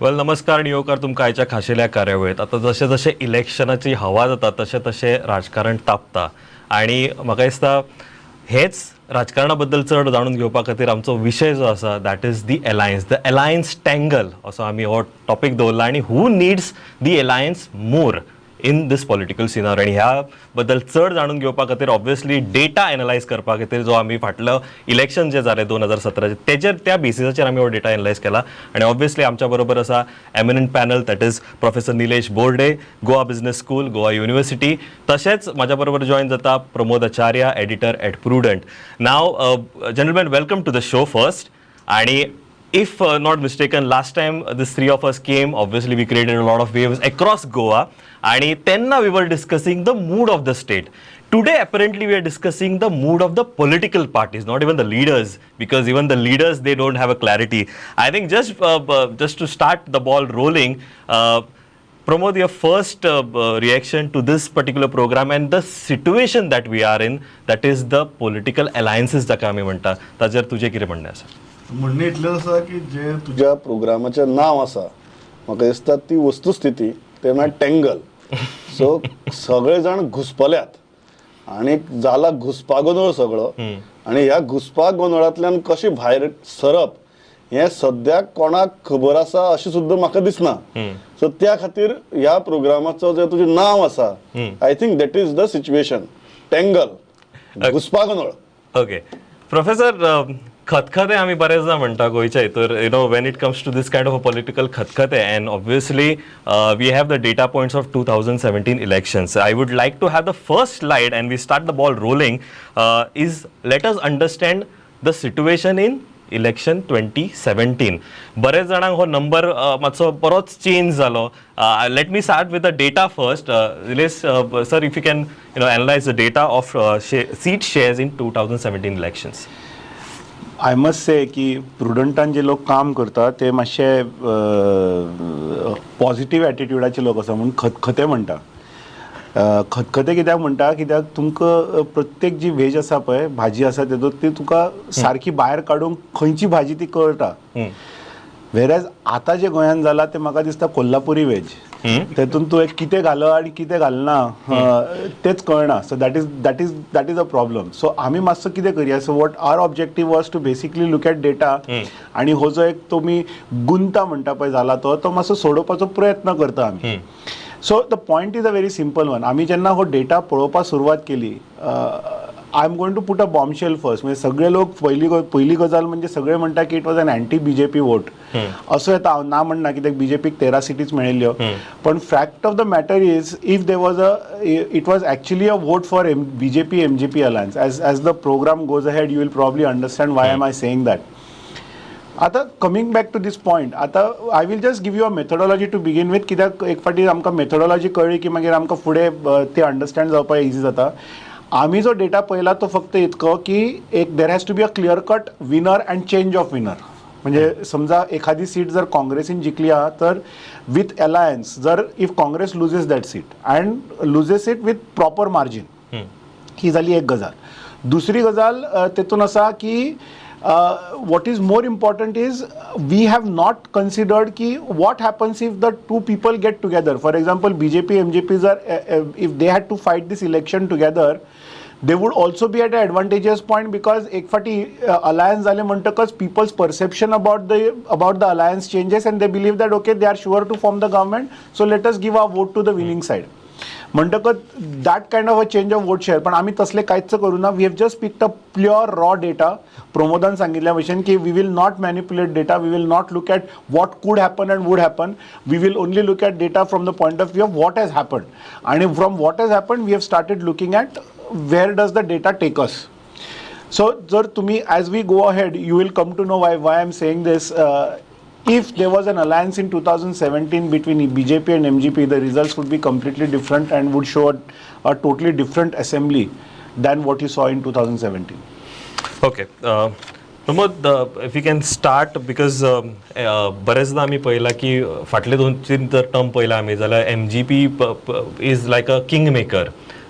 Well नमस्कार नियोकार तुमकां आयच्या खाशेल्या कार्यावळीत. आता जशे जशे इलेक्शनाची हवा जाता तशें तशें राजकारण तापता आनी म्हाका दिसता हेच राजकारणा बद्दल चड जाणून घेवपा खातीर आमचो विशय जो आसा that is the alliance tangle असो आमी हो टॉपीक दवरला आनी who needs the alliance more in this political scenario. आणि ह्या बद्दल चड जाणून घेवपा खातीर ऑब्वियसली डेटा एनालायज करपा खातीर जो आमी फाटलं इलेक्शन जे जालें 2017 तेजेर त्या बेसिसाचेर आमी हो डेटा एनालायज केला. आणि ऑब्वियसली आमच्या बरोबर आसा eminent panel that is professor Nilesh Borde, Goa business school, Goa university. तशेंच म्हाज्या बरोबर जॉइन जाता Pramod Acharya, editor at Prudent. नाव gentleman, welcome to the show first. आणि if not mistaken, last time this three of us came, obviously we created a lot of waves across Goa, and then we were discussing the mood of the state. Today apparently we are discussing the mood of the political parties, not even the leaders, because even the leaders, they don't have a clarity. I think just to start the ball rolling, Pramod, your first reaction to this particular program and the situation that we are in, that is the political alliances jaka आमी म्हणटा, ताजेर तुजें कितें म्हणणें आसा? म्हणणें इतलें आसा की जे तुज्या प्रोग्रामाचें नांव आसा म्हाका दिसता ती वस्तुस्थिती ते म्हळ्यार टँगल. सो सगळे जाण घुसपल्यात आनी जाला घुसपागोंदळ सगळो. आनी ह्या घुसपागोंदळांतल्यान कशें भायर सरप हें सद्याक कोणाक खबर आसा अशें सुद्दां म्हाका दिसना. सो त्या खातीर ह्या प्रोग्रामाचो जे तुजें नांव आसा, I think that is the situation, tangle, घुसपागोंदळ. ओके प्रोफेसर, खतखते आम्ही बरेचदा म्हणटा गोयच्या हितूर, you know, when it comes to this kind of a political खतखते, and obviously we have the data points of 2017 elections. I would like to have the first slide and we start the ball rolling. Is let us understand the situation in election 2017. बरेच जाणांक हो number मातसो बरोच change जालो. Let me start with the data first. Nilesh sir, if you can analyse the data of seat shares in 2017 elections. I must say की प्रुडंटान जे लोक काम करतात ते मातशे पॉझिटिव्ह एटिट्यूडाचे लोक आसा म्हणून खतखते म्हणटा. खतखते कित्याक म्हणटा, कित्याक तुमकां प्रत्येक जी व्हेज आसा पळय, भाजी आसा तेतूंत ती तुका सारकी भायर काडूंक खंयची भाजी ती कळटा. वेरॅज आतां जे गोंयान जाला ते म्हाका दिसता कोल्हापुरी व्हेज, तेतून तूं एक कितें घाल आनी कितें घालना तेच कळना. So that is a problem. So आमी मातसो कितें करया, so what our objective was to basically look at data आनी हो जो एक तुमी गुंता म्हणटा पळय जाला तो मातसो सोडोवपाचो प्रयत्न करता आमी. So the point is a very simple one. आमी जेन्ना हो डेटा पळोवपाक सुरवात केली, I am going to put a bombshell first. म्हणजे सगळे लोक पहिली गजाल म्हणजे सगळे म्हणटा की it was an anti BJP vote. असो येता, हांव ना म्हणना, कित्याक बीजेपीक 13 सिटीज मेळिल्ल्यो. पण fact of the matter is, if they was it was actually a vote for BJP MGP alliance. As the programme goes ahead you will probably understand why am I saying that. आता coming back to this point, आता I will just give you a methodology to begin with. कित्याक एक फावटी आमकां methodology कळ्ळी की मागीर आमकां फुडें ते अंडरस्टँड जावपाक इजी जाता. आम्ही जो डेटा पळयला तो फक्त इतको की एक there has to be a clear cut winner and change of winner. म्हणजे समजा एखादी सीट जर काँग्रेसीन जिंकली आहा तर विथ अलायन्स, जर if Congress loses that seat and loses it with proper margin, ही जाली एक गजाल. दुसरी गजाल तेतून आसा की what is more important is we have not considered ki what happens if the two people get together. For example, BJP MJPs are if they had to fight this election together, they would also be at an advantageous point, because ek fati alliance zale म्हणटकच people's perception about the alliance changes and they believe that okay, they are sure to form the government, so let us give our vote to the winning side. म्हणटकच that kind of a change of vote share. पण आम्ही तसले कांयच करू ना. We have just picked a pure raw data. प्रमोदान सांगितल्या भशेन की we will not manipulate data, we will not look at what could happen and would happen. We will only look at data from the point of view of what has happened. आणि from what has happened we have started looking at where does the data take us. So जर तुम्ही as we go ahead you will come to know why I am saying this. If there was an alliance in 2017 between BJP and MGP, the results would be completely different and would show a totally different assembly than what you saw in 2017. Okay. Pramod, if you can start, because बरेचदा आम्ही पळयला की फाटले 2-3 term पळयला आम्ही जाल्यार MGP is like a king maker.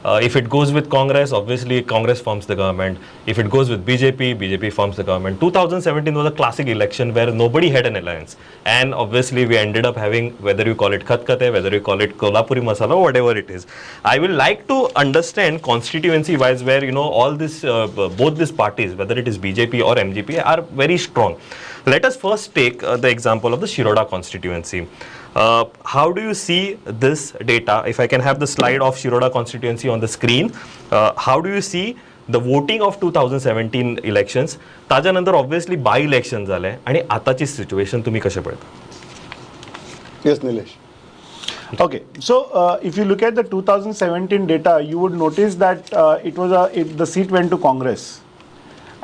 If it goes with Congress, obviously Congress forms the government. If it goes with BJP, BJP forms the government. 2017 was a classic election where nobody had an alliance. And obviously we ended up having, whether you call it Khatkate, whether you call it Kolhapuri Masala, whatever it is. I will like to understand constituency wise where, all this, both these parties, whether it is BJP or MGP, are very strong. Let us first take the example of the Shiroda constituency. How do you see this data? If I can have the slide of Shiroda constituency on the screen, how do you see the voting of 2017 elections? त्याच्यानंतर obviously by elections झाले आणि आताची situation तुम्ही कसे पळता? Yes, Nilesh. Okay, so if you look at the 2017 data, you would notice that the seat went to Congress,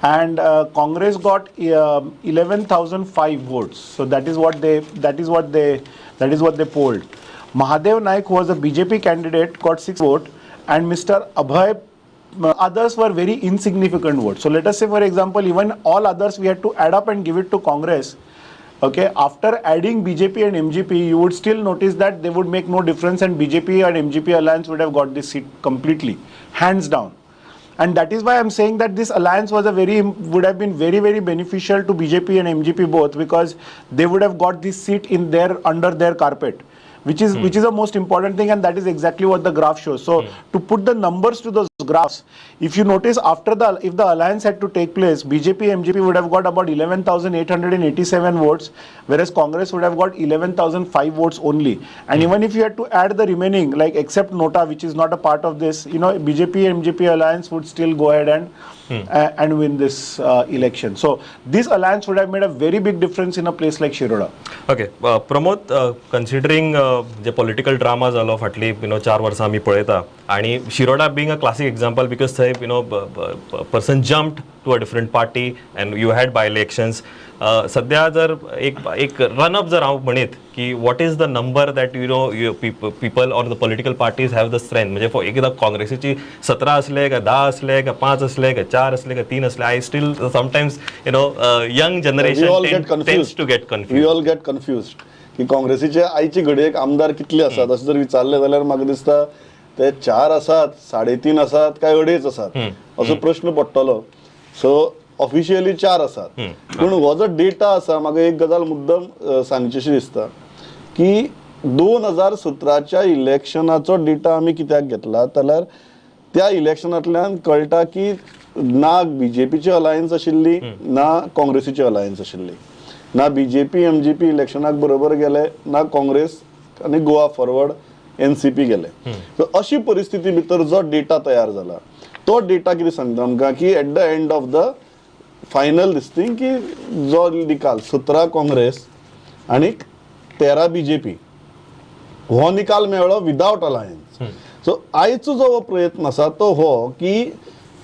and Congress got 11,005 votes. So that is what they polled. Mahadev Naik, who was a BJP candidate, got 6 votes, and Mr. Abhay, others were very insignificant votes. So let us say, for example, even all others we had to add up and give it to Congress. Okay, after adding BJP and MGP, you would still notice that they would make no difference, and BJP and MGP alliance would have got this seat completely, hands down. And that is why I'm saying that this alliance would have been very, very beneficial to BJP and MGP both, because they would have got this seat under their carpet, which is the most important thing, and that is exactly what the graph shows. So to put the numbers to those graphs, if you notice, if the alliance had to take place, BJP MGP would have got about 11,887 votes, whereas Congress would have got 11,005 votes only. And even if you had to add the remaining, like except Nota, which is not a part of this, BJP MGP alliance would still go ahead and win this election. So this alliance would have made a very big difference in a place like Shiroda. Okay, Pramod, considering the political drama झालो फाटली 4 वर्सां आमी पळयता आणि Shiroda being a classic example because person jumped to a different party and you had by elections. सध्या जर एक run up जर हांव म्हणीत की what is the number that people or the political parties have the strength, म्हणजे एकदा काँग्रेसीची 17 असले का 10 असले का 5 असले का 4 असले का 3 असले, I still sometimes young generation tends to get confused. We all get confused की काँग्रेसीचे आयची घडयेक आमदार कितले आसात अशें जर विचारले जाल्यार म्हाका दिसता ते 4 आसात, 3.5 आसात काय 2.5 आसात असो प्रश्न पडटलो. सो ऑफिशियली 4 आसात, पूण हो जो डेटा आसा म्हाका एक गजाल मुद्दम सांगचीशी दिसता की 2017च्या इलेक्शनाचो डेटा आमी कित्याक घेतला जाल्यार त्या इलेक्शनांतल्यान कळटा की ना बीजेपीची अलायन्स आशिल्ली ना काँग्रेसीची अलायन्स आशिल्ली, ना बीजेपी एमजीपी इलेक्शनाक बरोबर गेले ना काँग्रेस आनी गोवा फॉरवर्ड एनसीपी गेले. सो अशी परिस्थिती भितर जो डेटा तयार जाला तो डेटा कितें सांगता आमकां की at the end of the final दिसतींग की जो निकाल 17 काँग्रेस आणि 13 बीजेपी हो निकाल मेळ्ळो विदाउट अलायन्स. सो आयचो जो प्रयत्न आसा तो हो की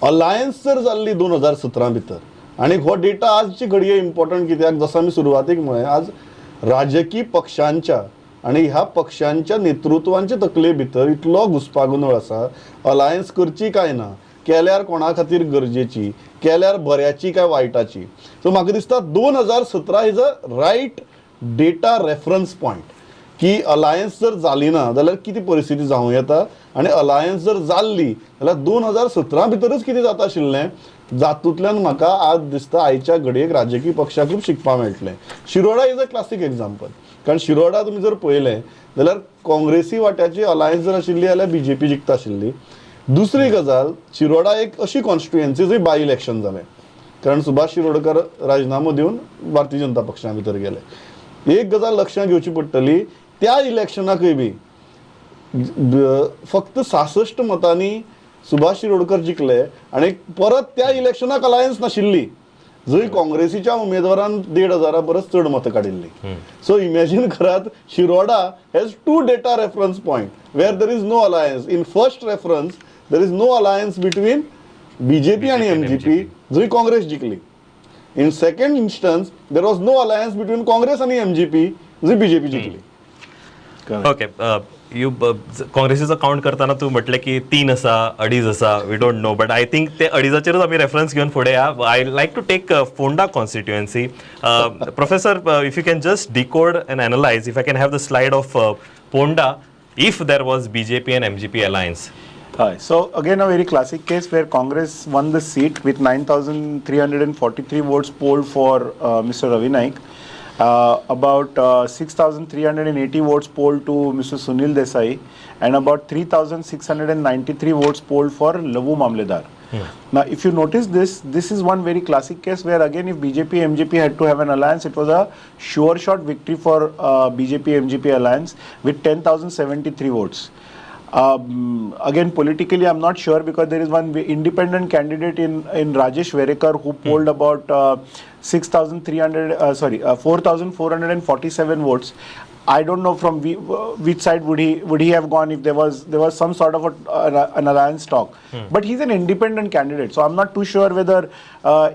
अलायन्स जर जाल्ली 2017 भितर, आणि हो डेटा आजची घडये इम्पॉर्टंट कित्याक जसं आमी सुरवातीक म्हळें आज राजकीय पक्षांच्या आणि ह्या पक्षांच्या नेतृत्वांच्या तकले भितर इतलो घुसपागोंदळ आसा, अलायन्स करची काय ना, केल्यार कोणा खातीर गरजेची, केल्यार बऱ्याची काय वायटाची. सो म्हाका दिसता 2017 is a right data reference point की अलायन्स जर जाली ना जाल्यार किती परिस्थिती जावं येता, आणि अलायन्स जर जाल्ली जाल्यार 2017 भितरच कितें जाता आशिल्लें जातूंतल्यान म्हाका आज दिसता आयच्या घडयेक राजकीय पक्षाक खूब शिकपा मेळटलें. Shiroda is a classic example, कारण शिरोडा तुमी जर पळयलें जाल्यार काँग्रेसी वाट्याची अलायन्स जर आशिल्ली जाल्यार बीजेपी जिखता आशिल्ली. दुसरी गजाल, शिरोडा एक अशी कॉन्स्टिट्युएन्सी जंय बाय इलेक्शन जालें, कारण सुभाष शिरोडकर राजिनामो दिवन भारतीय जनता पक्षा भितर गेले. एक गजाल लक्षांत घेवची पडटली, त्या इलेक्शनाकय बी फक्त 66 मतांनी सुभाष शिरोडकर जिखले आणि परत त्या इलेक्शनाक अलायन्स नाशिल्ली जंय काँग्रेसीच्या उमेदवारान 1,500 परस चड मतां काडिल्ली. सो इमॅजिन करात, Shiroda has 2 data reference point where there is no alliance. In first reference there is no alliance between BJP आणि एमजीपी जंय काँग्रेस जिखली. In second instance there was no alliance between Congress आणि एमजीपी जंय बीजेपी जिखली. Okay, काँग्रेसीचं count करताना तू म्हटले की 3 आसा 2.5 आसा, we don't know, but I think ते 2.5चेरच आमी रेफरन्स घेवन फुडें या. आय like to take Ponda constituency. Professor, if you can just decode and analyse, if I can have the slide of Ponda, if there was BJP and MGP alliance, Hi. So again, a very classic case where Congress won the seat with 9,343 votes polled for Mr. Ravi Naik. About 6,380 votes polled to Mr. Sunil Desai, and about 3,693 votes polled for Lavu Mamledar. Now, if you notice this is one very classic case where again, if BJP MGP had to have an alliance, it was a sure shot victory for BJP MGP alliance with 10,073 votes. Again, politically, I'm not sure because there is one independent candidate in Rajesh Verekar who polled about 4,447 votes. I don't know from which side would he have gone if there was some sort of an alliance talk. But he's an independent candidate, so I'm not too sure whether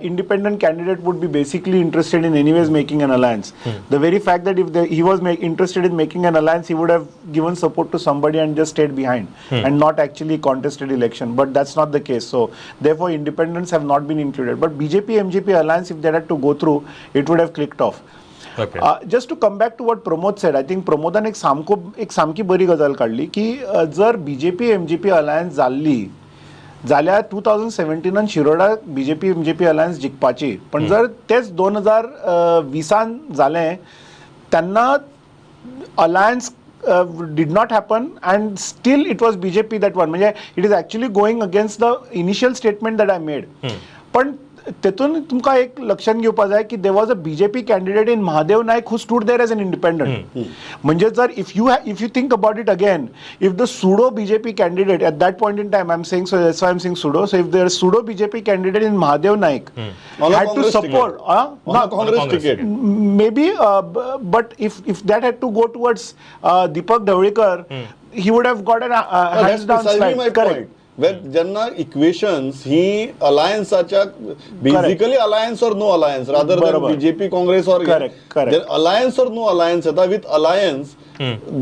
independent candidate would be basically interested in anyways making an alliance. The very fact that if he was interested in making an alliance, he would have given support to somebody and just stayed behind and not actually contested election. But that's not the case. So therefore, independents have not been included. But BJP MGP alliance, if they had to go through, it would have clicked off. Okay. Just to come back to what Pramod said, I think Pramodan एक सामकी बरी गजाल काढली की जर BJP MGP alliance जाल्यार 2017 Shiroda BJP MGP alliance जिखपाची, पण जर तेच 2020 जालें तेन्ना alliance did not happen and still it was BJP that won. म्हणजे it is actually going against the initial statement that I made. पण तेतून तुमकां एक लक्षात घेवपा जाय की there was a BJP candidate in Mahadev Naik who stood there as an independent. म्हणजे जर if you think about it again, if the pseudo BJP candidate at that point in time, I'm saying, so that's why I'm saying pseudo, so if there is pseudo BJP candidate in Mahadev Naik had to support Congress ticket, maybe but if that had to go towards Deepak Dhawlikar, he would have got a hands down slide. Correct. ज्यांना equations ही अलायन्साच्या basically alliance or no alliance rather than BJP Congress or alliance or no alliance येता with alliance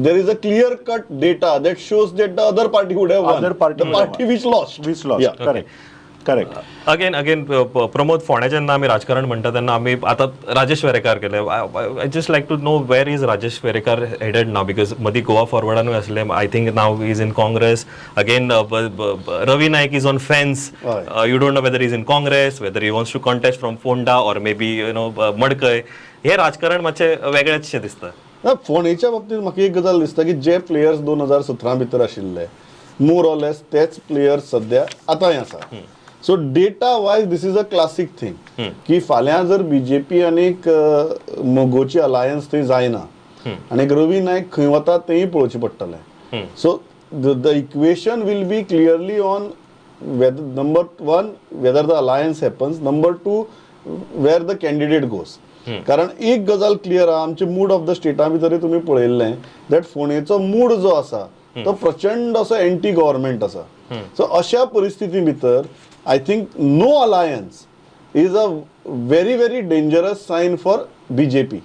there is a clear cut data that shows that the other party would have won, the party which lost. Yeah. Correct. Again Pramod फोंड्या जेन्ना आमी राजकारण म्हणटा तेन्ना आमी आतां राजेश वेरेकार केले. I just like to know where is Rajesh Verekar headed now, because मदीं गोवा फॉरवर्डानूय आसले. I think now is in Congress. Again Ravi Naik is on fence. You don't know whether is in Congress, whether he wants to contest from Ponda or may be Madkai. हे राजकारण मातशें वेगळेंचशें दिसता. फोंडेच्या बाबतींत म्हाका एक गजाल दिसता की जे प्लेयर्स 2017 भितर आशिल्ले मोर ऑर लेस तेच प्लेयर्स सद्या आतांय आसा. सो data wise this is a classic thing की फाल्यां जर बीजेपी आनीक मोगोची अलायन्स थंय जायना आनीक रवी नायक खंय वता तेंय पळोवचें पडटलें. So the equation will be clearly on number one whether the alliance happens, number two where the candidate goes. कारण एक गजाल क्लियर आहा, आमचे मूड ऑफ द स्टेटा भितरय तुमी पळयल्लें दॅट फोंडेचो मूड जो आसा तो प्रचंड असो एंटी गव्हर्नमेंट आसा. सो अशा परिस्थिती भितर I think no alliance is a very very dangerous sign for BJP.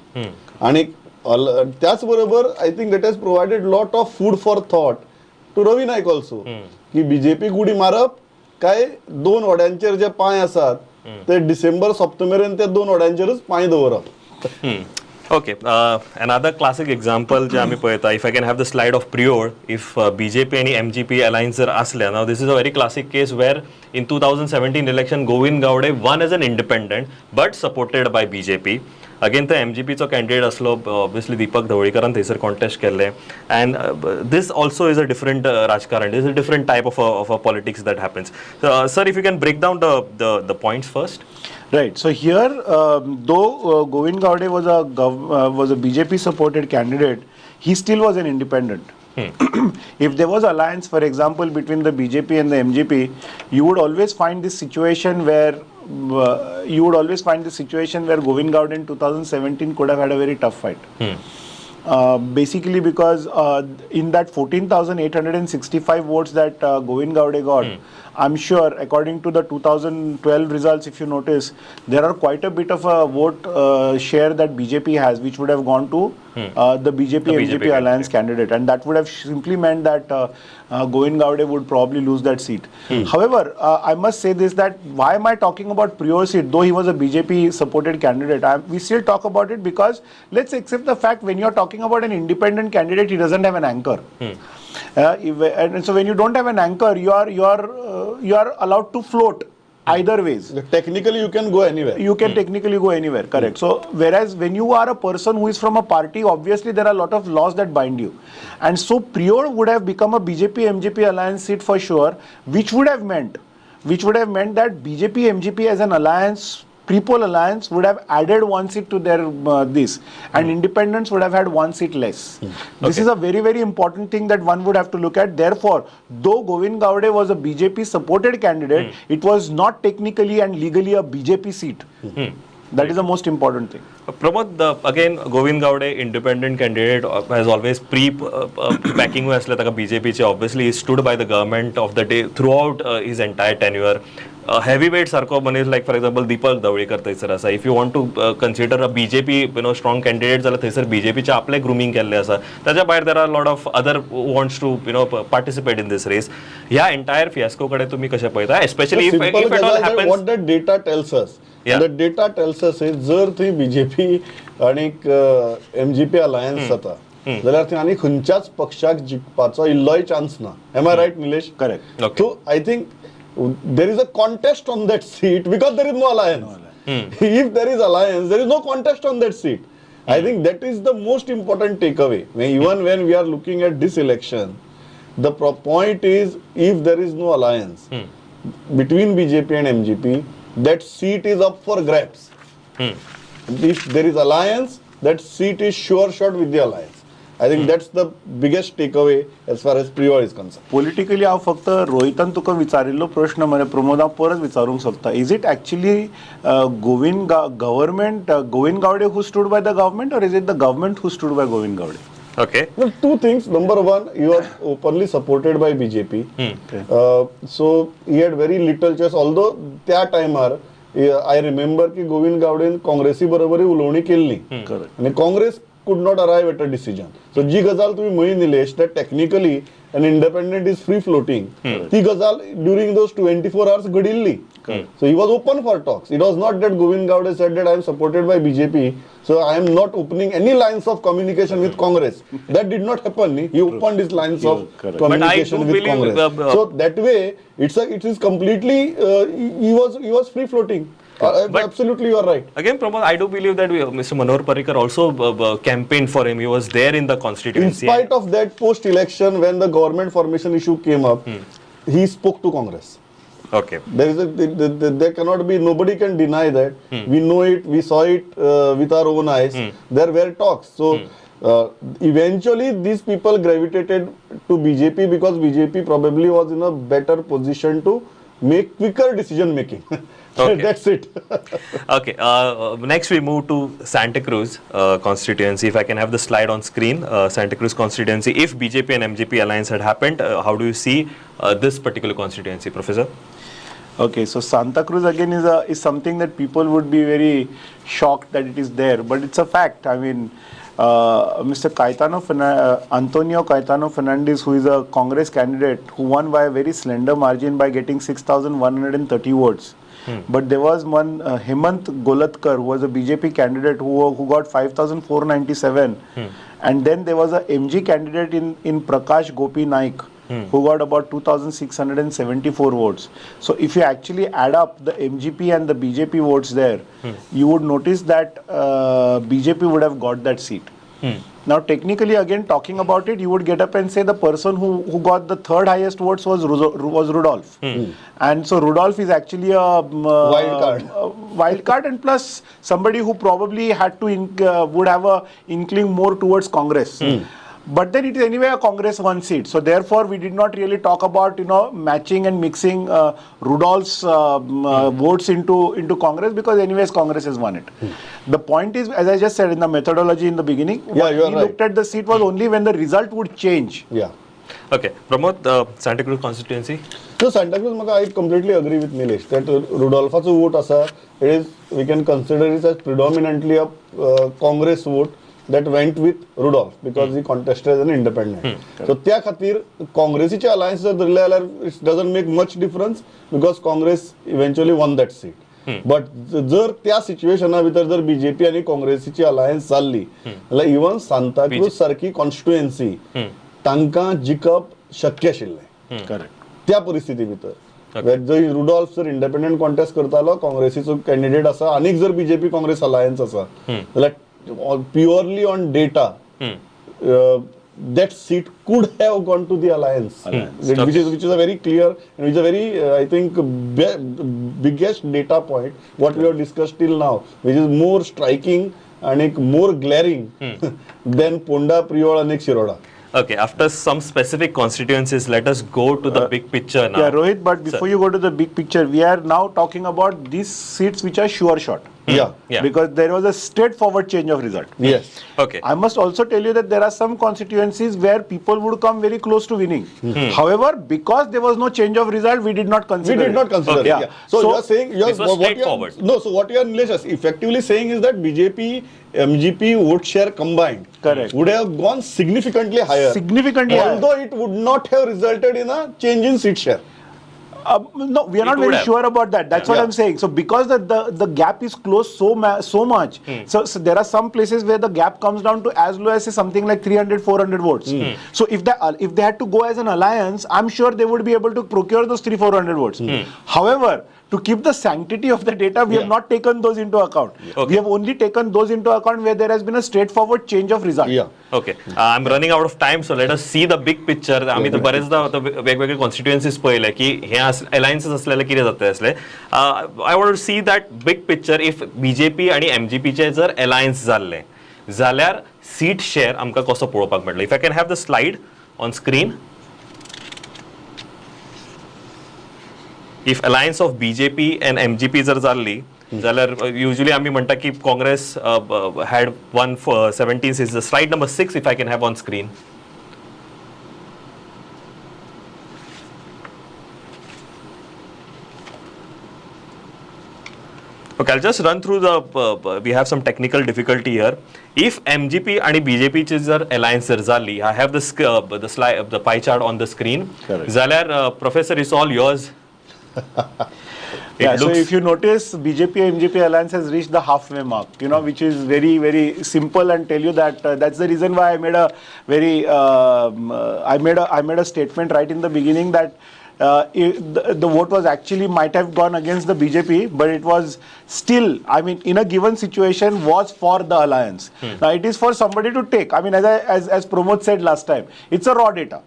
आणि त्याच बरोबर I think that has provided lot of food for thought to Ravi Naik also. की BJP गुडी मारप काय दोन वड्यांचेर जे पांय आसात ते डिसेंबर सप्तमेरेन ते दोन वड्यांचेरच पांय दवरप. Okay, another classic example जे आम्ही पळयता, if I can have the slide of Prudent, if BJP आणि MGP alliance जर असल्या, now this is a very classic case where in 2017 election Govind Gowde won as an independent but supported by BJP. Again the MGP चो candidate असलो obviously दीपक ढवळीकरान थंयसर contest केले, and this also is a different राजकारण, this is a different type of a politics that happens. Sir, if you can break down the points first. Right. So here, though Govind Gowde was a BJP supported candidate, he still was an independent. If there was alliance, for example, between the BJP and the MGP, you would always find this situation where Govind Gowde in 2017 could have had a very tough fight. Basically because in that 14,865 votes that Govind Gowde got, I'm sure according to the 2012 results, if you notice, there are quite a bit of a vote share that BJP has, which would have gone to the BJP alliance candidate, and that would have simply meant that Govind Gowde would probably lose that seat. However, I must say this, that why am I talking about Prudent seat, though he was a BJP supported candidate? We still talk about it because let's accept the fact when you're talking talking about an independent candidate, he doesn't have an anchor. And so when you don't have an anchor, you are allowed to float either ways. Technically, you can go anywhere. You can technically go anywhere, correct. So whereas when you are a person who is from a party, obviously there are a lot of laws that bind you. And so Prior would have become a BJP-MGP alliance seat for sure, which would have meant that BJP-MGP as an alliance, pre-poll alliance, would have added one seat to their this, and independents would have had one seat less. This is a very, very important thing that one would have to look at. Therefore, though Govind Gowde was a BJP supported candidate, it was not technically and legally a BJP seat. That is the most important thing. Pramod, again, Govind Gowde, independent candidate, has always pre-packing BJP. Obviously, he stood by the government of the day throughout his entire tenure. Heavyweight sarko manis, like for example Deepak Dawekar thayसर असा. If you want to consider a BJP strong candidate जाल्यार थंयसर BJP चे आपले grooming केल्ले आसा. ताच्या भायर there are a lot of other who wants to participate in this race. ह्या entire fiasco कडे तुम्ही कशे पळयता, especially if it all happens. What the data tells us. The data tells us is जर थंय BJP आणि MGP alliance जाता जाल्यार थंय आनी खंयच्याच पक्षाक जिखपाचो इल्लोय चान्स ना. Am I right, Nilesh? Correct. So I think there is a contest on that seat because there is no alliance. If there is alliance, there is no contest on that seat. I think that is the most important takeaway. Even when we are looking at this election, the point is, if there is no alliance between BJP and MGP, that seat is up for grabs. If there is alliance, that seat is sure shot with the alliance. I think that's the biggest takeaway as far as Prior is concerned. Politically, हांव फक्त रोहितान तुका विचारिल्लो प्रश्न मरे प्रमोद हांव परत विचारूंक सोदता. Is it actually Govind Gowde who stood by the government, or is it the government who stood by Govind Gowde? Okay. Well, two things. Number one, he was openly supported by BJP. So he had very little choice. Although त्या टायमार I remember की गोविंद गावडेन काँग्रेसी बरोबरय उलोवणी केल्ली आणि Congress could not arrive at a decision. So जी गजाल तुम्ही म्हणली Nilesh, that technically an independent is free floating. ती गजाल during those 24 hours घडिल्ली. So he was open for talks. It was not that Govind Gowde said that I am supported by BJP, so I am not opening any lines of communication with Congress. That did not happen. He opened his lines of communication with Congress. So that way, it is completely. He was free floating. Absolutely, you are right. Again, Pramod, I do believe that Mr. Manohar Parrikar also campaigned for him. He was there in the constituency. In spite of that post-election, when the government formation issue came up, he spoke to Congress. Okay. There cannot be, nobody can deny that. We know it, we saw it with our own eyes. There were talks. So eventually these people gravitated to BJP because BJP probably was in a better position to make quicker decision making. Okay. That's it. Okay. Next we move to Santa Cruz constituency. If I can have the slide on screen, Santa Cruz constituency. If BJP and MGP alliance had happened, how do you see this particular constituency, Professor? Okay, so Santa Cruz again is something that people would be very shocked that it is there, but it's a fact. I mean, Mr. Antonio Caetano Fernandez, who is a Congress candidate, who won by a very slender margin by getting 6,130 votes. But there was one Hemant Golatkar, who was a BJP candidate who got 5,497, and then there was a MG candidate in Prakash Gopi Naik, who got about 2,674 votes. So if you actually add up the MGP and the BJP votes there, you would notice that BJP would have got that seat. Now technically, again talking about it, you would get up and say the person who got the third highest votes was Rudolph. And so Rudolph is actually a wild card, and plus somebody who probably had to would have a inkling more towards Congress. But then it is anyway a Congress one seat. So therefore, we did not really talk about matching and mixing Rudolph's votes into Congress, because anyways Congress has won it. The point is, as I just said in the methodology in the beginning, what we looked at the seat was only when the result would change. Yeah. Okay. Pramod, Santa Cruz constituency. So Santa Cruz, I completely agree with Nilesh that Rudolph's vote asa, we can consider it as predominantly a Congress vote that went with Rudolph because he contested as an independent. So त्या खातीर काँग्रेसीचे alliance जर धरले जाल्यार it doesn't make much difference because Congress eventually won that seat. But जर त्या सिच्युएशना भितर जर बीजेपी आणि काँग्रेसीची अलायन्स जाल्ली जाल्यार इवन सांताक्रूज सारखी कॉन्स्टिट्युएन्सी तांकां जिखप शक्य आशिल्लें. करेक्ट. त्या परिस्थिती भितर जर रुडॉल्फ जर इंडिपेंडंट कॉन्टेस्ट करतालो, काँग्रेसीचो कॅन्डिडेट आसा, आनीक जर बीजेपी काँग्रेस अलायन्स आसा जाल्यार purely on data that seat could have gone to the alliance. Which is a very clear and which is a very I think biggest data point what we have discussed till now, which is more striking and more glaring than Ponda, Priol and Shiroda. Okay, after some specific constituencies, let us go to the big picture now. Yeah, Rohit, but before you go to the big picture, we are now talking about these seats which are sure shot. Yeah. Because there was a straightforward change of result. Yes. Okay. I must also tell you that there are some constituencies where people would come very close to winning. However, because there was no change of result, we did not consider. We did not consider. Okay. Yeah. So you are saying this was straightforward. So what you are Nilesh, effectively saying is that BJP, MGP vote share combined Correct. would have gone significantly higher. Significantly higher. Although it would not have resulted in a change in seat share. No, we are not very sure about that. That's what I'm saying. So because the gap is close so much, so there are some places where the gap comes down to as low as say, something like 300-400 votes. So if they had to go as an alliance, I'm sure they would be able to procure those 300-400 votes. However, to keep the sanctity of the data, we have not taken those into account. Okay. We have only taken those into account where there has been a straightforward change of result. Yeah. Okay. I'm running out of time, so let us see the big picture. आम्ही तर बरेचदा वेगवेगळे constituencies पळयले की हे alliances असलेले कितें जाता असले. I want to see that big picture. If BJP आणि एमजीपीचे जर अलायन्स जाल्ले जाल्यार सीट शेअर आमकां कसो पळोवपाक मेळटलो. If I can have the slide on screen. If alliance of BJP and MGP जर जाल्ली जाल्यार usually आम्ही म्हणटा की Congress had won 17 seats. Slide number 6 if I can have on screen. Okay, I'll just run through the we have some technical difficulty here. If MGP आणि BJP ची जर alliance जर जाल्ली, I have the slide the pie chart on the screen. जाल्यार professor is all yours. Yeah, so if you notice, BJP MGP alliance has reached the halfway mark, which is very, very simple, and tell you that that's the reason why I made a very I made a statement right in the beginning that the vote was actually might have gone against the BJP, but it was still, I mean, in a given situation, was for the alliance. Now it is for somebody to take. I mean, as Pramod said last time, it's a raw data.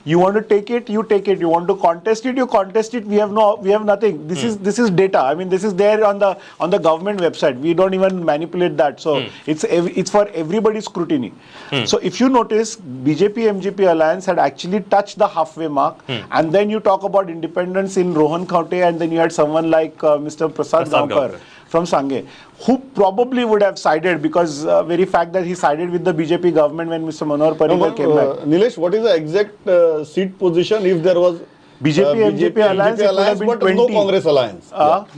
You want to take it, you take it. You want to contest it, you contest it. We have nothing. This is data. I mean, this is there on the government website. We don't even manipulate that. So it's for everybody's scrutiny. So if you notice, BJP MGP alliance had actually touched the halfway mark, and then you talk about independence in Rohan Khaute, and then you had someone like Mr. Prasad Gaonkar from Sanghe, who probably would have sided because very fact that he sided with the BJP government when Mr. Manohar Parrikar came back. Nilesh, what is the exact seat position if there was BJP MGP alliance, it would have been but 20. no Congress alliance?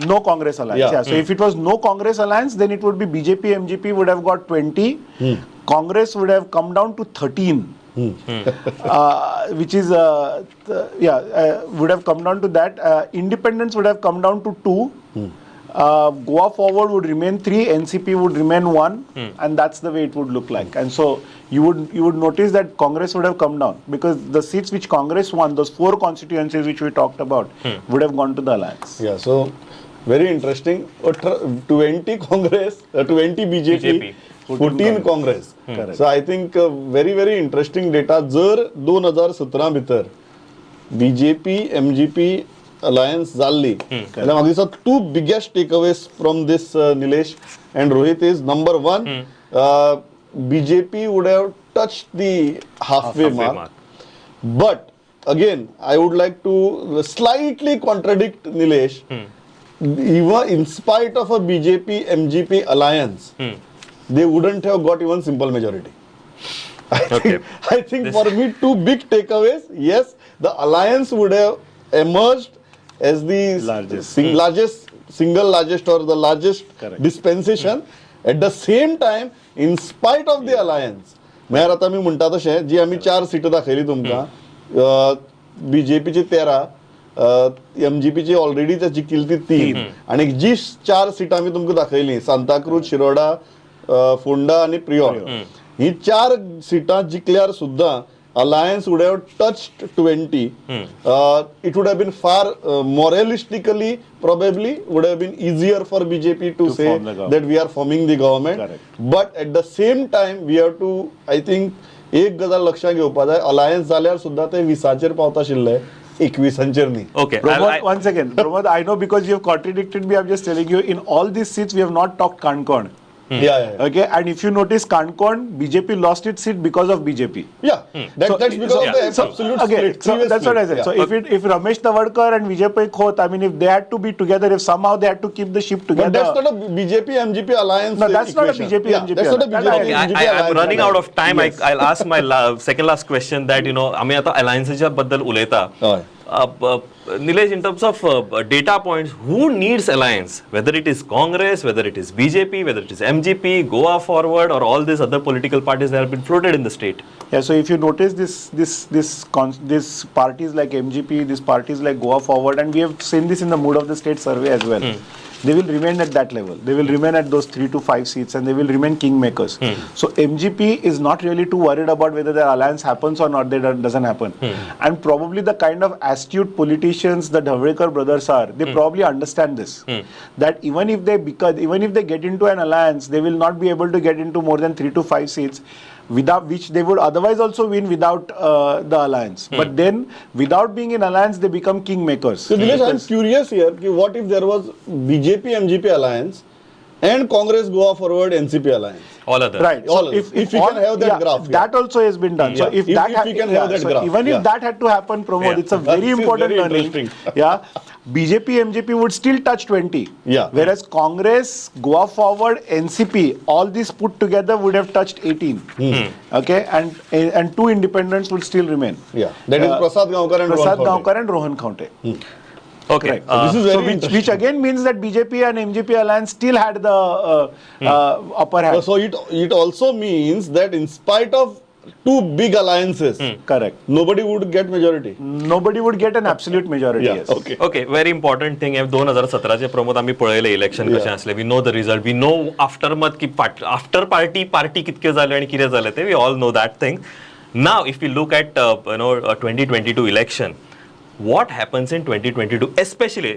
No Congress alliance. Yeah. So if it was no Congress alliance, then it would be BJP MGP would have got 20. Congress would have come down to 13. Which is would have come down to that. Independence would have come down to 2. Goa Forward would remain 3, NCP would remain 1, and that's the way it would look like. And so you would notice that Congress would have come down because the seats which Congress won, those 4 constituencies which we talked about, would have gone to the alliance. Yeah, so very interesting. 20 Congress, 20 BJP. 14 Congress. So I think very, very interesting data. जर 2017 भितर BJP MGP alliance जाल्ली जाल्यार म्हाका दिसता 2 biggest takeaways from this Nilesh and Rohit is number 1, BJP would have touched the halfway mark. But again, I would like to slightly contradict Nilesh. Even in spite of a BJP MGP alliance, they wouldn't have got even simple majority. I think for me 2 big takeaways. Yes, the alliance would have emerged as the single largest or the largest dispensation. At the same time, in spite of the alliance, म्हळ्यार आतां आमी म्हणटा तशें जी आमी 4 सीटां दाखयली तुमकां, BJP ची 13, MGP ची ऑलरेडी त्याची केली 3 आणि जी 4 सिटां मी तुमकां दाखयली सांताक्रूज शिरोडा फोंडा आणि प्रियोर ही 4 सिटां जिखल्यार सुद्धा Alliance would have touched 20. It would have been far moralistically probably would have been easier for BJP to say that we are forming the government. Correct. But at the same time we have to, I think एक गजाल लक्षात घेवपाक जाय, alliance जाल्यार सुद्धा ते 20चेर पावता आशिल्ले 21चेर न्ही. Okay. Pramod, one second. Pramod, I know because you have contradicted me. I'm just telling you, in all these seats, we have not talked Konkani. Yeah. Okay, and if you notice, Konkani, BJP lost its seat because of BJP. Yeah. That's because of the absolute Okay, split. so Previous that's what I split. said. Yeah. So if Ramesh Tawadkar and Vijay Khot, I mean, if they had to be together, if somehow they had to keep the ship together. But that's not a BJP MGP alliance. No, that's not a equation. BJP, Yeah, MGP that's not a BJP alliance. Okay, MGP I'm alliance. running out of time. Yes. I'll ask my second last question that, आम्ही आता allianceच्या बद्दल उलयता. हय. Nilesh, in terms of data points, who needs alliance? Whether it is Congress, whether it is BJP, whether it is MGP, Goa Forward, or all these other political parties that have been floated in the state. Yeah, so if you notice this parties like MGP, these parties like Goa Forward, and we have seen this in the Mood of the State survey as well. They will remain at that level. They will remain at those 3 to 5 seats, and they will remain kingmakers. So MGP is not really too worried about whether the alliance happens or not. That doesn't happen. And probably the kind of astute politicians the Dhavrekar brothers are, they probably understand this. That even if they get into an alliance, they will not be able to get into more than 3 to 5 seats. Without which they would otherwise also win without the alliance. But then, without being in alliance, they become kingmakers. So Dinesh, I'm curious here, what if there was BJP MGP alliance and Congress Goa Forward NCP alliance? All others. Right. All if you can have that graph, that also has been done. So if we can have that graph, even if that had to happen, Pramod, it's a very This is important very learning. interesting. Yeah, BJP MGP would still touch 20. Yeah. Whereas Congress, Goa Forward, NCP, all these put together would have touched 18. Okay, and 2 independents would still remain. Yeah, that is Prasad Gaonkar and Prasad Rohan Khawte. Gaonkar and Rohan Khawte. Okay. Right. This is very interesting. which again means that BJP and MGP alliance still had the upper hand. So it also means that in spite of 2 big alliances, Correct. nobody would get majority. Nobody would get an absolute majority. Yeah, Yes. okay. Okay very important thing आहे 2017चे प्रमोद आम्ही पळयले election कशें असले we know the result we know aftermath की after party कितके जाले आणि कितें जालें ते we all know that thing now if you look at 2022 election what happens in 2022 especially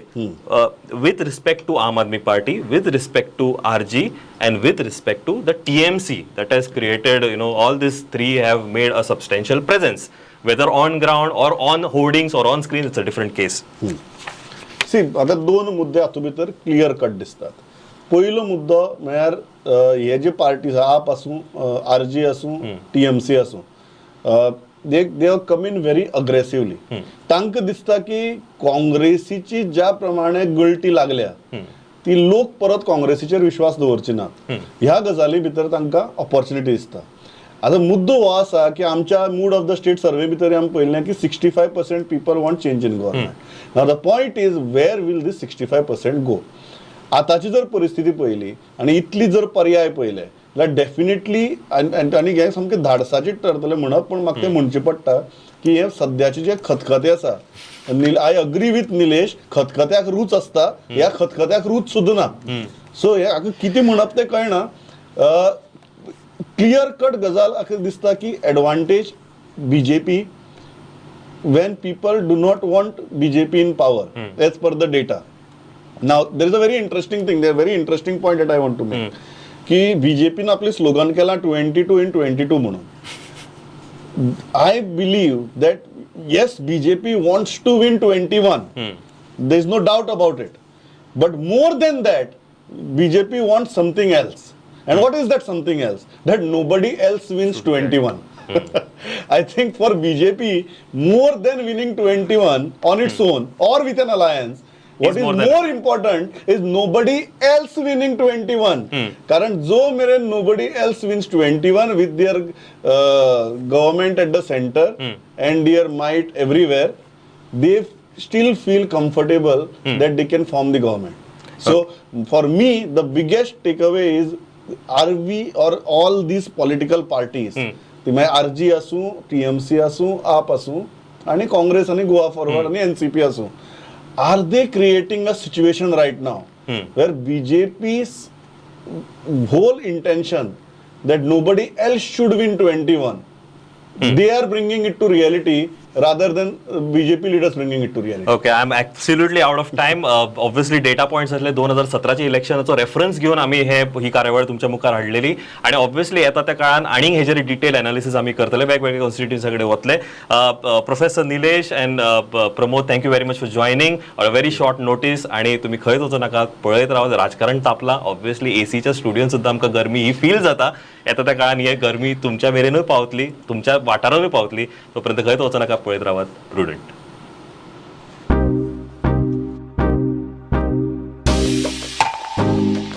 with respect to Aam Aadmi Party, with respect to RG and with respect to the TMC that has created, all these 3 have made a substantial presence, whether on ground or on hoardings or on screen, it's a different case. सी आता 2 मुद्दे हातूंत भितर clear cut दिसतात. पयलो मुद्दो म्हळ्यार हे जे parties आप आसूं RG आसूं TMC आसूं they have come in very aggressively. तांकां दिसता की काँग्रेसीची ज्या प्रमाणे गळटी लागल्या ती लोक परत काँग्रेसीचेर विश्वास दवरचे ना. ह्या गजाली भितर तांकां ऑपॉर्च्युनिटी दिसता. आता मुद्दो हो आसा की आमच्या मूड ऑफ द स्टेट सर्वे भितर आमी पळयलें की 65% people want change in government. Now the point is where will this 65% गो. आताची जर परिस्थिती पळयली आनी इतली जर पर्याय पळयले जाल्यार डेफिनेटली आनी हे सामकें धाडसाचें ठरतलें म्हणप, पूण म्हाका तें म्हणचें पडटा की हे सद्याचे जे खतखतें आसा, आय अग्री विथ निलेश, खतखत्याक रूच आसता, ह्या खतखत्याक रूच सुद्दां ना. सो हे हाका कितें म्हणप तें कळना. क्लियर कट गजाल म्हाका दिसता की advantage BJP when people do not want BJP in power as per the data. Now there is a very interesting thing, there is a very interesting point that I want to make. की BJP ने आपले slogan केला 22 in 22 म्हणून. I believe that yes, BJP wants to win 21. There is no doubt about it. But more than that, BJP wants something else. And what is that something else? That nobody else wins 21. I think for BJP, more than winning 21 on its own or with an alliance, what is more important is nobody else winning 21. कारण जो मेरे nobody else wins 21 with their government at the center and their might everywhere, they still feel comfortable that they can form the government. So for me, the biggest takeaway is, are we or all these political parties, RG असू, TMC असू, आप असू, आणि काँग्रेस आणि Goa Forward आणि NCP असो, are they creating a situation right now where BJP whole intention that nobody else should win 21, they are bringing it to reality rather than BJP leaders bringing it to reality. Okay, I am absolutely out of time. Obviously data points असले 2017ची इलेक्शनचा reference घेऊन आम्ही ही कार्यवाही तुमच्या मुखार हाडलेली आणि obviously येता त्या काळात आणि हेजेर डिटेल एनालिसिस आम्ही करतले, वेगवेगळे कॉन्स्टिट्युन्सी सगळे वतले. Professor Nilesh and Pramod, thank you very much for joining on a very short notice. आणि तुम्ही खंयच वचू नाका, पळयत रावा, राजकारण तापला. ऑब्व्हियसली एसीच्या स्टुडियोन सुद्धा आमकां गरमी ही फील जाता. येता त्या काळात ही गरमी तुमच्या मेरेनूय पावतली, तुमच्या वाठारानूय पावतली. तोपर्यंत खंयच वचू नाका, पळयत रावात प्रुडंट.